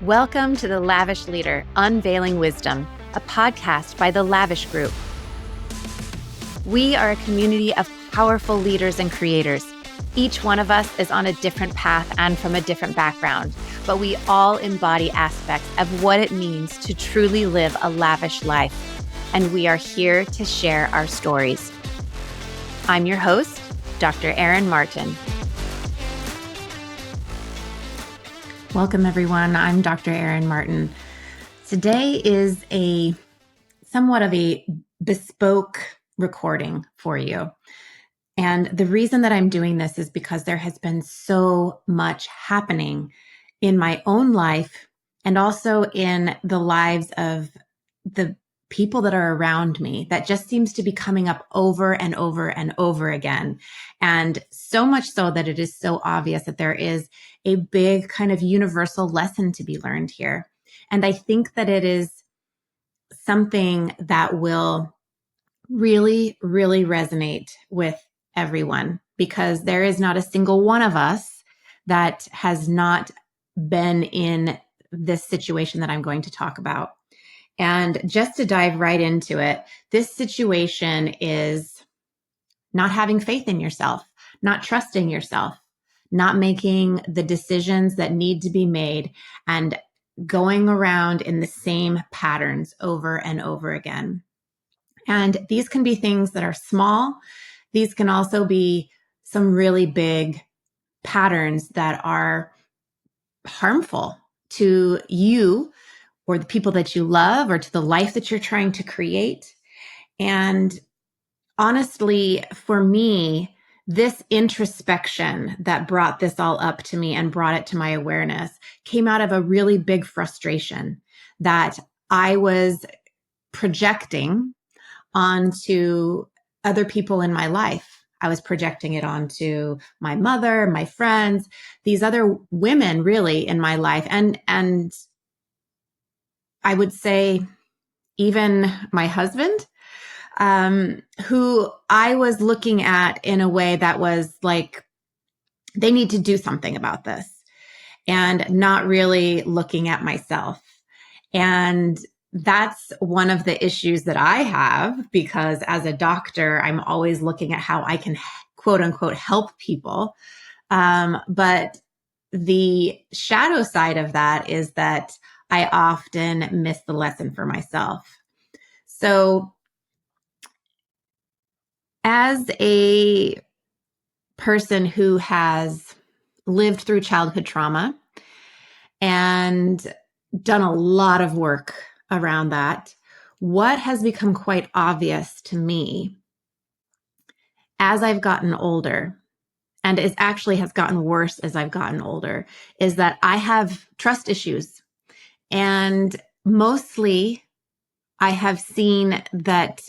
Welcome to the Lavish Leader, Unveiling Wisdom, a podcast by the Lavish Group. We are a community of powerful leaders and creators. Each one of us is on a different path and from a different background, but we all embody aspects of what it means to truly live a lavish life. And we are here to share our stories. I'm your host, Dr. Erin Martin. Welcome, everyone. I'm Dr. Erin Martin. Today is somewhat of a bespoke recording for you. And the reason that I'm doing this is because there has been so much happening in my own life and also in the lives of the people that are around me that just seems to be coming up over and over and over again. And so much so that it is so obvious that there is a big kind of universal lesson to be learned here. And I think that it is something that will really, really resonate with everyone, because there is not a single one of us that has not been in this situation that I'm going to talk about. And just to dive right into it, this situation is not having faith in yourself, not trusting yourself, not making the decisions that need to be made, and going around in the same patterns over and over again. And these can be things that are small. These can also be some really big patterns that are harmful to you or the people that you love or to the life that you're trying to create. And honestly, for me, this introspection that brought this all up to me and brought it to my awareness came out of a really big frustration that I was projecting onto other people in my life. I was projecting it onto my mother, my friends, these other women really in my life. And I would say even my husband, who I was looking at in a way that was like, they need to do something about this, and not really looking at myself. And that's one of the issues that I have, because as a doctor, I'm always looking at how I can, quote unquote, help people. But the shadow side of that is that I often miss the lesson for myself. So as a person who has lived through childhood trauma and done a lot of work around that, what has become quite obvious to me as I've gotten older, and it actually has gotten worse as I've gotten older, is that I have trust issues. And mostly I have seen that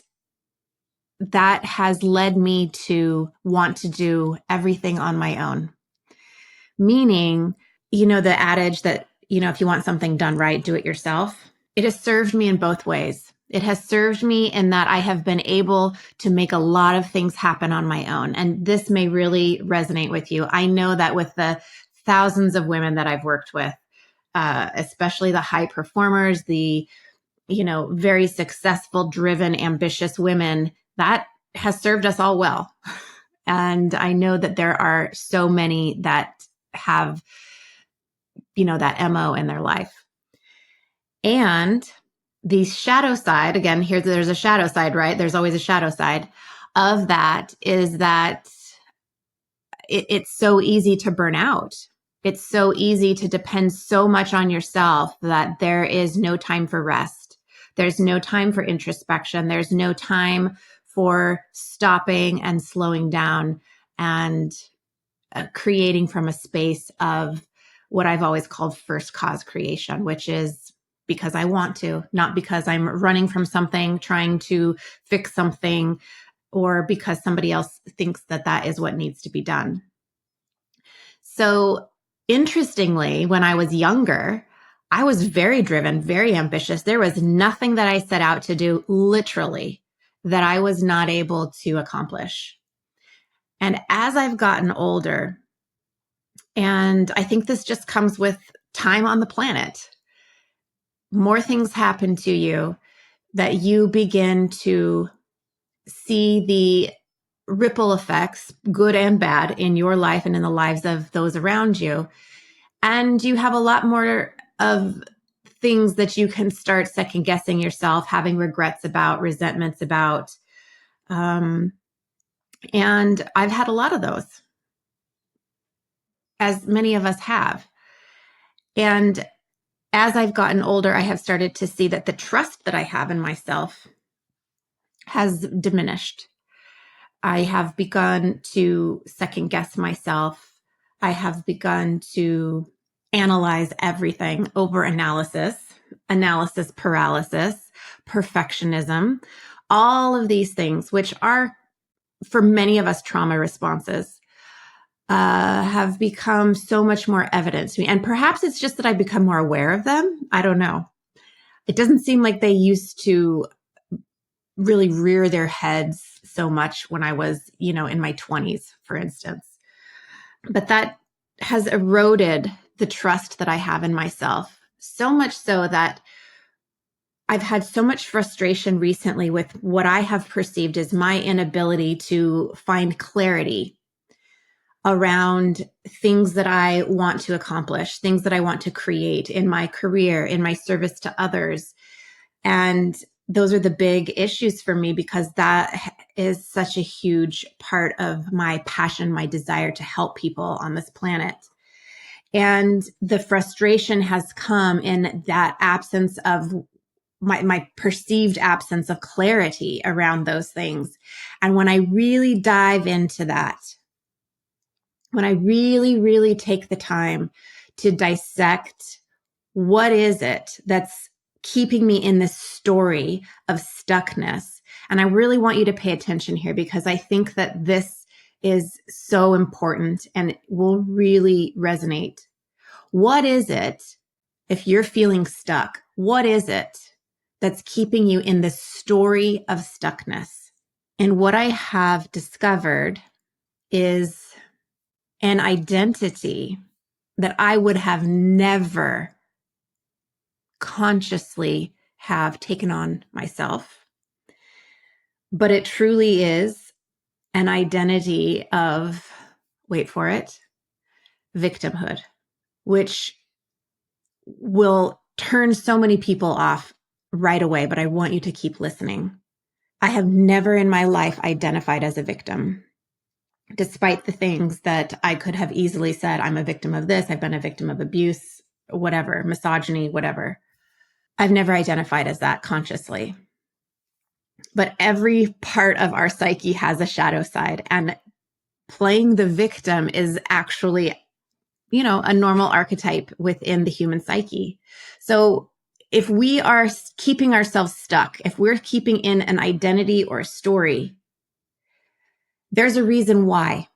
has led me to want to do everything on my own. Meaning, the adage that, if you want something done right, do it yourself. It has served me in both ways. It has served me in that I have been able to make a lot of things happen on my own. And this may really resonate with you. I know that with the thousands of women that I've worked with, especially the high performers, the, very successful, driven, ambitious women, that has served us all well. And I know that there are so many that have, that MO in their life. And the shadow side, again, there's a shadow side, right? There's always a shadow side of that, is that it's so easy to burn out. It's so easy to depend so much on yourself that there is no time for rest. There's no time for introspection. There's no time for stopping and slowing down and creating from a space of what I've always called first cause creation, which is because I want to, not because I'm running from something, trying to fix something, or because somebody else thinks that that is what needs to be done. So interestingly, when I was younger, I was very driven, very ambitious. There was nothing that I set out to do, literally, that I was not able to accomplish. And as I've gotten older, and I think this just comes with time on the planet, more things happen to you, that you begin to see the ripple effects, good and bad, in your life and in the lives of those around you. And you have a lot more of things that you can start second guessing yourself, having regrets about, resentments about. And I've had a lot of those, as many of us have. And as I've gotten older, I have started to see that the trust that I have in myself has diminished. I have begun to second guess myself. I have begun to analyze everything, over analysis paralysis, perfectionism, all of these things, which are for many of us trauma responses, have become so much more evident to me. And perhaps it's just that I've become more aware of them. I don't know. It doesn't seem like they used to really rear their heads so much when I was, in my 20s, for instance. But that has eroded the trust that I have in myself, so much so that I've had so much frustration recently with what I have perceived as my inability to find clarity around things that I want to accomplish, things that I want to create in my career, in my service to others. And those are the big issues for me, because that is such a huge part of my passion, my desire to help people on this planet. And the frustration has come in that absence of my perceived absence of clarity around those things. And when I really dive into that, when I really, really take the time to dissect what is it that's keeping me in this story of stuckness. And I really want you to pay attention here, because I think that this is so important and it will really resonate. What is it, if you're feeling stuck, what is it that's keeping you in this story of stuckness? And what I have discovered is an identity that I would have never consciously have taken on myself. But it truly is an identity of, wait for it, victimhood, which will turn so many people off right away. But I want you to keep listening. I have never in my life identified as a victim, despite the things that I could have easily said. I'm a victim of this. I've been a victim of abuse, whatever, misogyny, whatever. I've never identified as that consciously. But every part of our psyche has a shadow side, and playing the victim is actually, a normal archetype within the human psyche. So if we are keeping ourselves stuck, if we're keeping in an identity or a story, there's a reason why.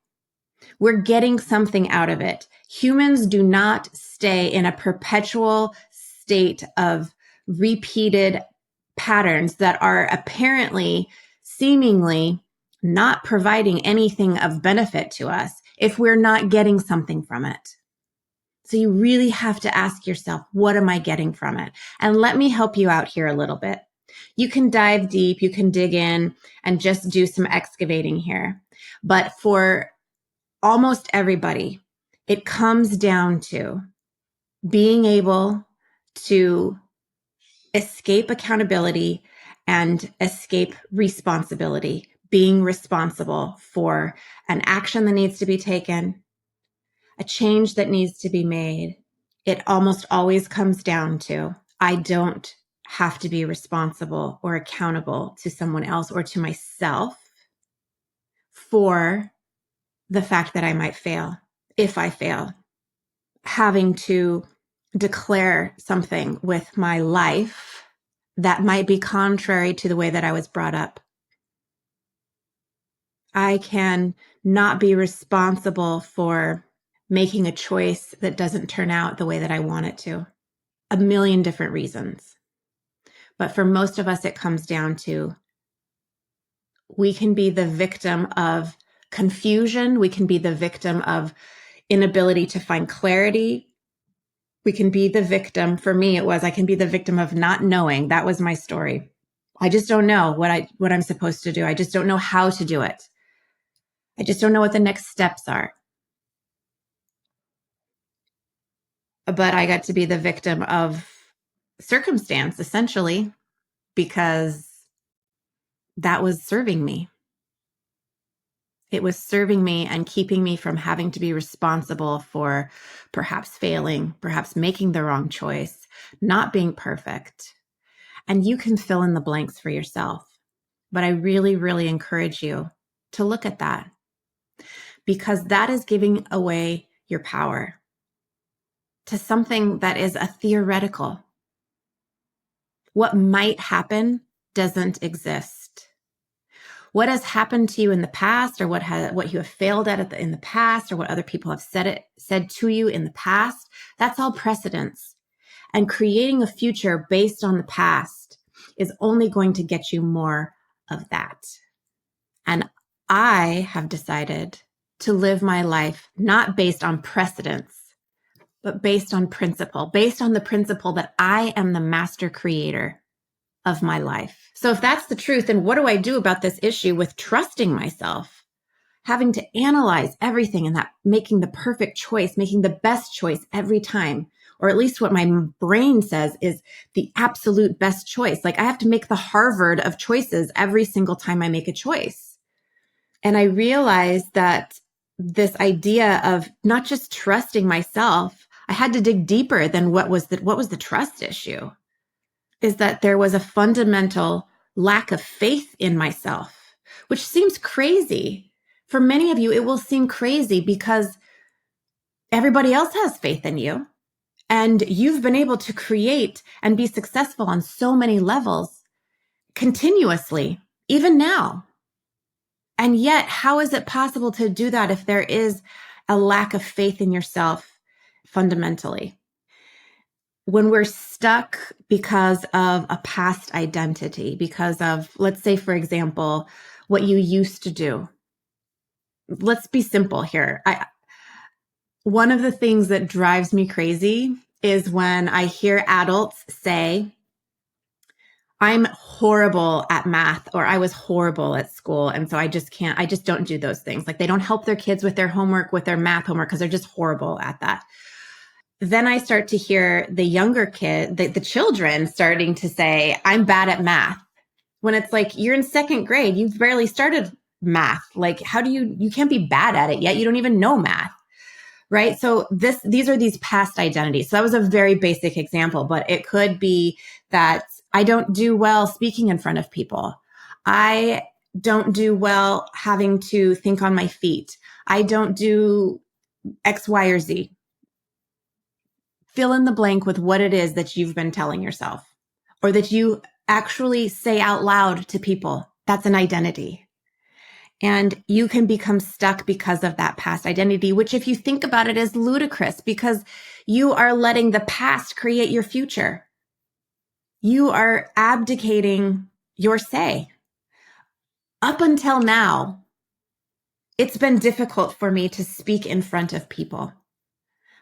We're getting something out of it. Humans do not stay in a perpetual state of repeated patterns that are apparently, seemingly not providing anything of benefit to us if we're not getting something from it. So you really have to ask yourself, what am I getting from it? And let me help you out here a little bit. You can dive deep, you can dig in and just do some excavating here. But for almost everybody, it comes down to being able to escape accountability and escape responsibility, being responsible for an action that needs to be taken, a change that needs to be made. It almost always comes down to, I don't have to be responsible or accountable to someone else or to myself for the fact that I might fail. If I fail, having to declare something with my life that might be contrary to the way that I was brought up. I can not be responsible for making a choice that doesn't turn out the way that I want it to. A million different reasons. But for most of us, it comes down to, we can be the victim of confusion. We can be the victim of inability to find clarity. We can be the victim. For me, it was, I can be the victim of not knowing. That was my story. I just don't know what I'm supposed to do. I just don't know how to do it. I just don't know what the next steps are. But I got to be the victim of circumstance, essentially, because that was serving me. It was serving me and keeping me from having to be responsible for perhaps failing, perhaps making the wrong choice, not being perfect. And you can fill in the blanks for yourself. But I really, really encourage you to look at that, because that is giving away your power to something that is a theoretical. What might happen doesn't exist. What has happened to you in the past, or what you have failed at in the past, or what other people have said to you in the past, that's all precedence. And creating a future based on the past is only going to get you more of that. And I have decided to live my life not based on precedence, but based on principle, based on the principle that I am the master creator of my life. So if that's the truth, then what do I do about this issue with trusting myself, having to analyze everything and that making the perfect choice, making the best choice every time, or at least what my brain says is the absolute best choice. Like I have to make the Harvard of choices every single time I make a choice. And I realized that this idea of not just trusting myself, I had to dig deeper than what was the trust issue, is that there was a fundamental lack of faith in myself, which seems crazy. For many of you, it will seem crazy because everybody else has faith in you and you've been able to create and be successful on so many levels continuously, even now. And yet, how is it possible to do that if there is a lack of faith in yourself fundamentally? When we're stuck because of a past identity, because of, let's say, for example, what you used to do. Let's be simple here. One of the things that drives me crazy is when I hear adults say, I'm horrible at math, or I was horrible at school. And so I just don't do those things. Like they don't help their kids with their homework, with their math homework, because they're just horrible at that. Then I start to hear the younger kid, the children starting to say, I'm bad at math. When it's like, you're in second grade, you've barely started math. Like, how do you can't be bad at it yet. You don't even know math. Right. So these are these past identities. So that was a very basic example, but it could be that I don't do well speaking in front of people. I don't do well having to think on my feet. I don't do X, Y, or Z. Fill in the blank with what it is that you've been telling yourself, or that you actually say out loud to people. That's an identity. And you can become stuck because of that past identity, which if you think about it is ludicrous, because you are letting the past create your future. You are abdicating your say. Up until now, it's been difficult for me to speak in front of people,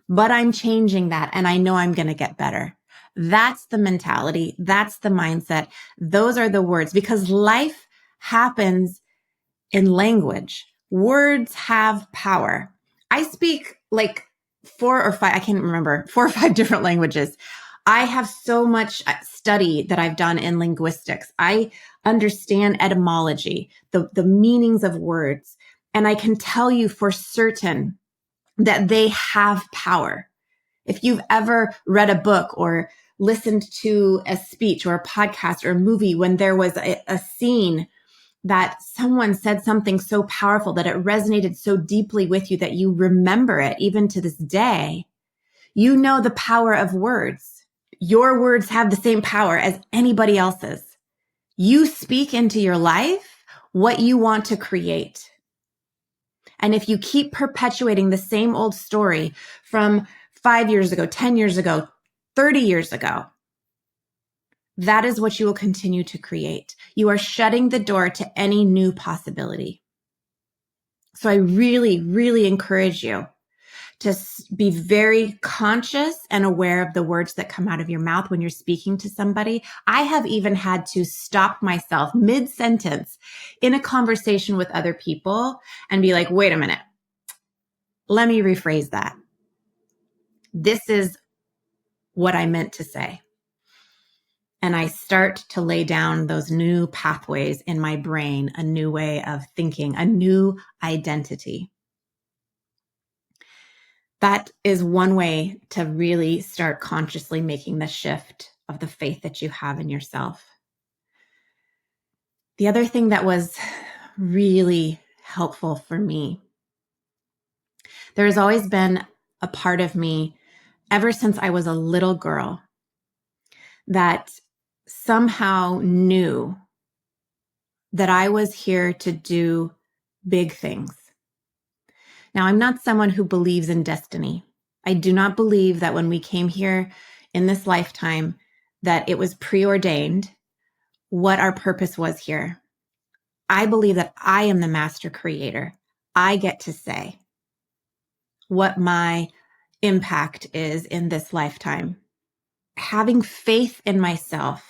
but I'm changing that and I know I'm going to get better. That's the mentality. That's the mindset. Those are the words, because life happens in language. Words have power. I speak like 4 or 5, I can't remember, 4 or 5 different languages. I have so much study that I've done in linguistics. I understand etymology, the meanings of words. And I can tell you for certain that they have power. If you've ever read a book or listened to a speech or a podcast or a movie when there was a scene that someone said something so powerful that it resonated so deeply with you that you remember it even to this day, you know the power of words. Your words have the same power as anybody else's. You speak into your life what you want to create. And if you keep perpetuating the same old story from 5 years ago, 10 years ago, 30 years ago, that is what you will continue to create. You are shutting the door to any new possibility. So I really, really encourage you to be very conscious and aware of the words that come out of your mouth when you're speaking to somebody. I have even had to stop myself mid-sentence in a conversation with other people and be like, wait a minute, let me rephrase that. This is what I meant to say. And I start to lay down those new pathways in my brain, a new way of thinking, a new identity. That is one way to really start consciously making the shift of the faith that you have in yourself. The other thing that was really helpful for me, there has always been a part of me ever since I was a little girl that somehow knew that I was here to do big things. Now, I'm not someone who believes in destiny. I do not believe that when we came here in this lifetime, that it was preordained what our purpose was here. I believe that I am the master creator. I get to say what my impact is in this lifetime. Having faith in myself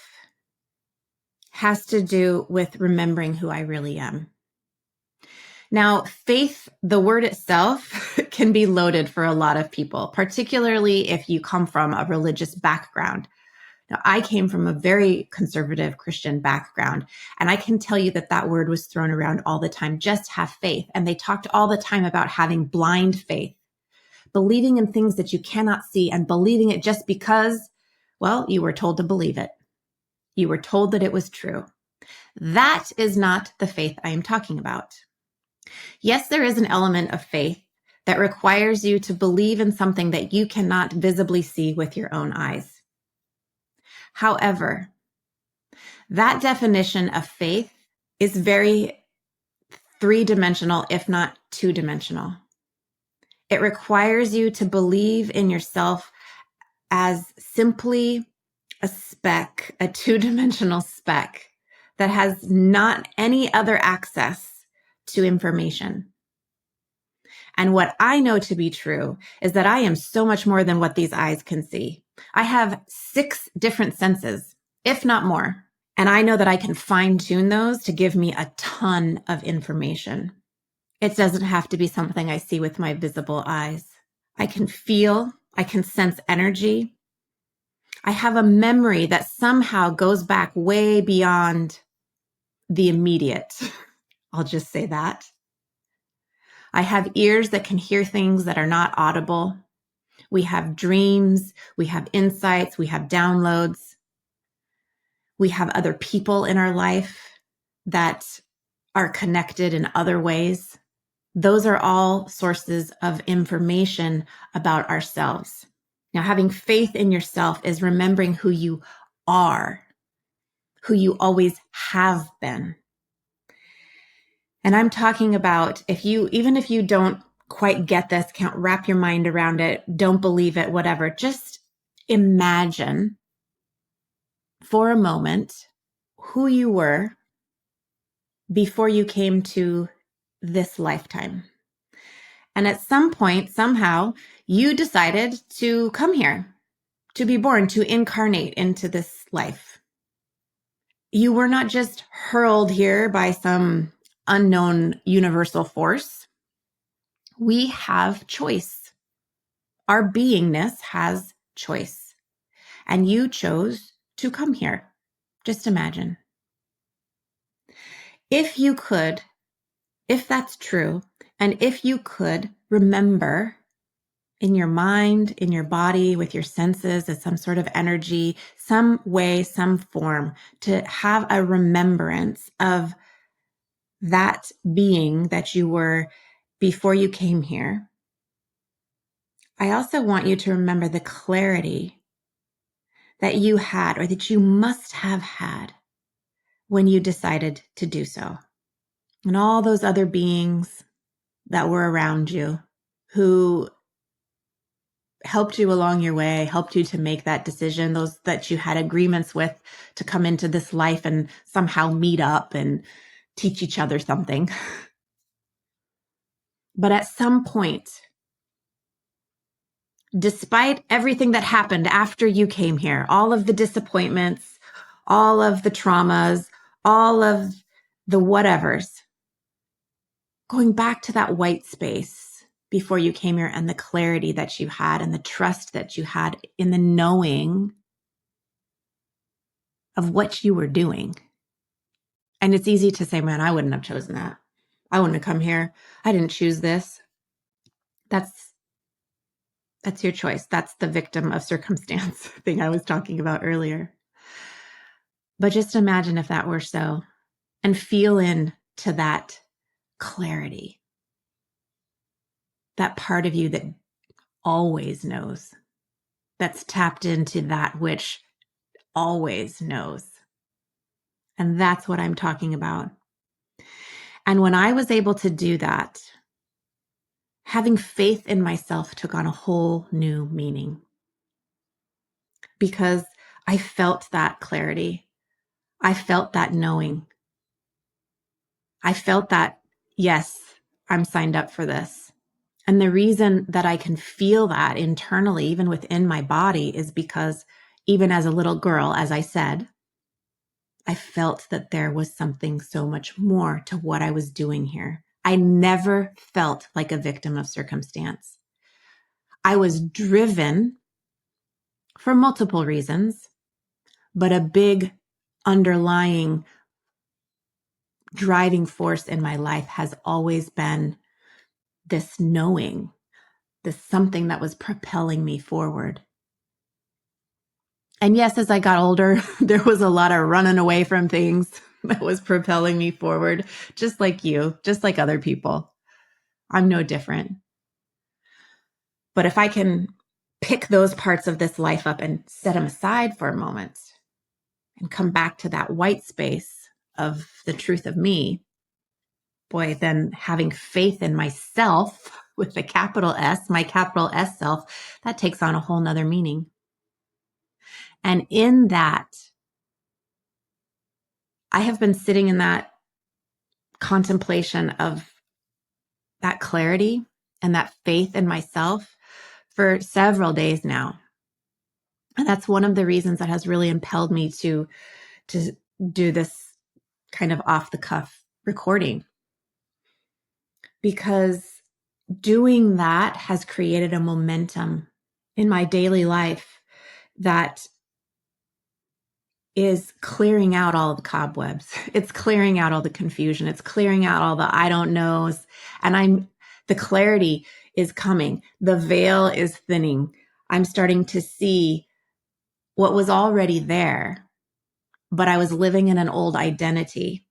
has to do with remembering who I really am. Now, faith, the word itself, can be loaded for a lot of people, particularly if you come from a religious background. Now, I came from a very conservative Christian background, and I can tell you that that word was thrown around all the time. Just have faith. And they talked all the time about having blind faith, believing in things that you cannot see and believing it just because, well, you were told to believe it. You were told that it was true. That is not the faith I am talking about. Yes, there is an element of faith that requires you to believe in something that you cannot visibly see with your own eyes. However, that definition of faith is very three-dimensional, if not two-dimensional. It requires you to believe in yourself as simply a speck, a two-dimensional speck that has not any other access to information. And what I know to be true is that I am so much more than what these eyes can see. I have 6 different senses, if not more. And I know that I can fine tune those to give me a ton of information. It doesn't have to be something I see with my visible eyes. I can feel, I can sense energy. I have a memory that somehow goes back way beyond the immediate. I'll just say that. I have ears that can hear things that are not audible. We have dreams, we have insights, we have downloads. We have other people in our life that are connected in other ways. Those are all sources of information about ourselves. Now, having faith in yourself is remembering who you are, who you always have been. And I'm talking about even if you don't quite get this, can't wrap your mind around it, don't believe it, whatever, just imagine for a moment who you were before you came to this lifetime. And at some point, somehow, you decided to come here, to be born, to incarnate into this life. You were not just hurled here by some unknown universal force. We have choice. Our beingness has choice. And you chose to come here. Just imagine. If you could, if that's true, and if you could remember in your mind, in your body, with your senses, as some sort of energy, some way, some form, to have a remembrance of that being that you were before you came here. I also want you to remember the clarity that you had, or that you must have had, when you decided to do so. And all those other beings that were around you who helped you along your way, helped you to make that decision, those that you had agreements with to come into this life and somehow meet up and teach each other something. But at some point, despite everything that happened after you came here, all of the disappointments, all of the traumas, all of the whatevers, going back to that white space before you came here and the clarity that you had and the trust that you had in the knowing of what you were doing. And it's easy to say, man, I wouldn't have chosen that. I wouldn't have come here. I didn't choose this. That's your choice. That's the victim of circumstance thing I was talking about earlier. But just imagine if that were so, and feel into that clarity, that part of you that always knows, that's tapped into that which always knows. And that's what I'm talking about. And when I was able to do that, having faith in myself took on a whole new meaning, because I felt that clarity. I felt that knowing. I felt that, yes, I'm signed up for this. And the reason that I can feel that internally, even within my body, is because even as a little girl, as I said, I felt that there was something so much more to what I was doing here. I never felt like a victim of circumstance. I was driven for multiple reasons, but a big underlying driving force in my life has always been this knowing, this something that was propelling me forward. And yes, as I got older, there was a lot of running away from things that was propelling me forward, just like you, just like other people. I'm no different. But if I can pick those parts of this life up and set them aside for a moment and come back to that white space of the truth of me, boy, then having faith in myself with the capital S, my capital S self, that takes on a whole nother meaning. And in that, I have been sitting in that contemplation of that clarity and that faith in myself for several days now. And that's one of the reasons that has really impelled me to do this kind of off the cuff recording, because doing that has created a momentum in my daily life that is clearing out all the cobwebs. It's clearing out all the confusion. It's clearing out all the I don't knows. And the clarity is coming. The veil is thinning. I'm starting to see what was already there, but I was living in an old identity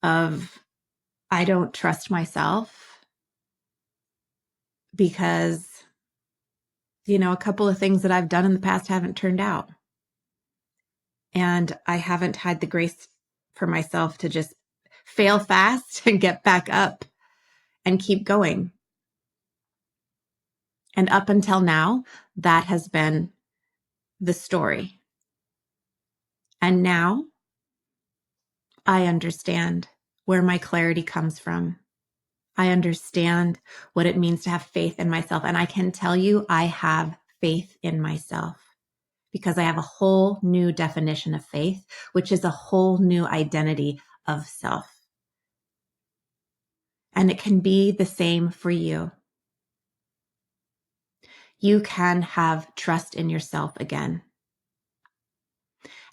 of I don't trust myself because, a couple of things that I've done in the past haven't turned out. And I haven't had the grace for myself to just fail fast and get back up and keep going. And up until now, that has been the story. And now I understand where my clarity comes from. I understand what it means to have faith in myself. And I can tell you, I have faith in myself because I have a whole new definition of faith, which is a whole new identity of self. And it can be the same for you. You can have trust in yourself again.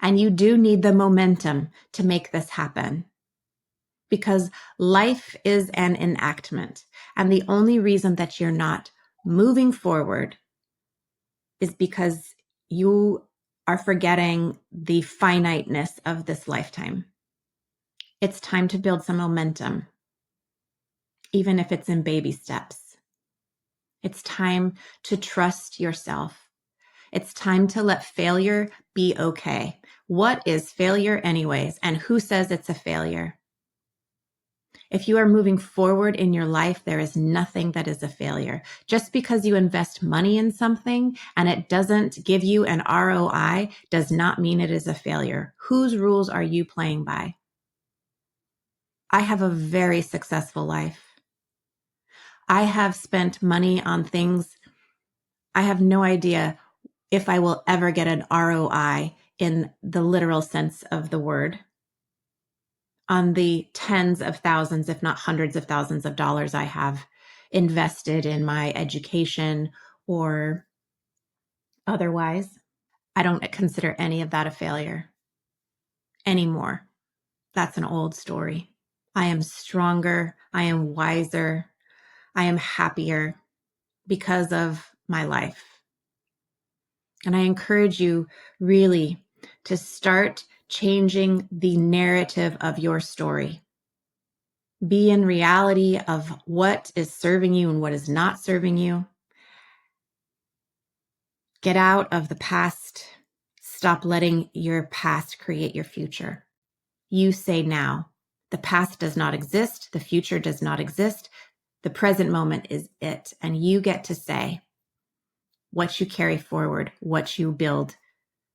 And you do need the momentum to make this happen, because life is an enactment. And the only reason that you're not moving forward is because you are forgetting the finiteness of this lifetime. It's time to build some momentum, even if it's in baby steps. It's time to trust yourself. It's time to let failure be okay. What is failure anyways? And who says it's a failure? If you are moving forward in your life, there is nothing that is a failure. Just because you invest money in something and it doesn't give you an ROI does not mean it is a failure. Whose rules are you playing by? I have a very successful life. I have spent money on things I have no idea if I will ever get an ROI in the literal sense of the word on the tens of thousands, if not hundreds of thousands of dollars I have invested in my education or otherwise. I don't consider any of that a failure anymore. That's an old story. I am stronger. I am wiser. I am happier because of my life. And I encourage you really to start changing the narrative of your story. Be in reality of what is serving you and what is not serving you. Get out of the past. Stop letting your past create your future. You say now. The past does not exist. The future does not exist. The present moment is it. And you get to say what you carry forward, what you build,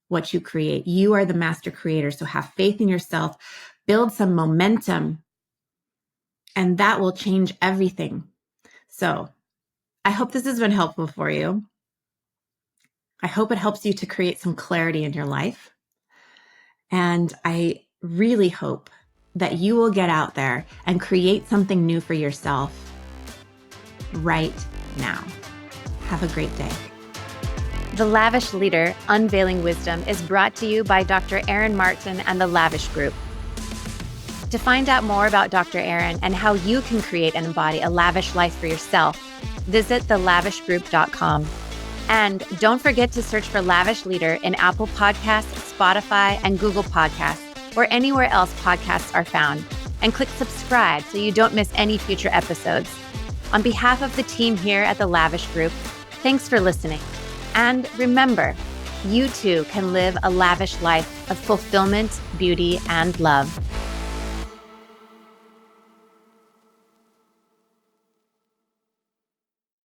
what you create. You are the master creator. So have faith in yourself, build some momentum, and that will change everything. So I hope this has been helpful for you. I hope it helps you to create some clarity in your life. And I really hope that you will get out there and create something new for yourself right now. Have a great day. The Lavish Leader, Unveiling Wisdom is brought to you by Dr. Aaron Martin and the Lavish Group. To find out more about Dr. Aaron and how you can create and embody a lavish life for yourself, visit thelavishgroup.com. And don't forget to search for Lavish Leader in Apple Podcasts, Spotify, and Google Podcasts, or anywhere else podcasts are found. And click subscribe so you don't miss any future episodes. On behalf of the team here at the Lavish Group, thanks for listening. And remember, you too can live a lavish life of fulfillment, beauty, and love.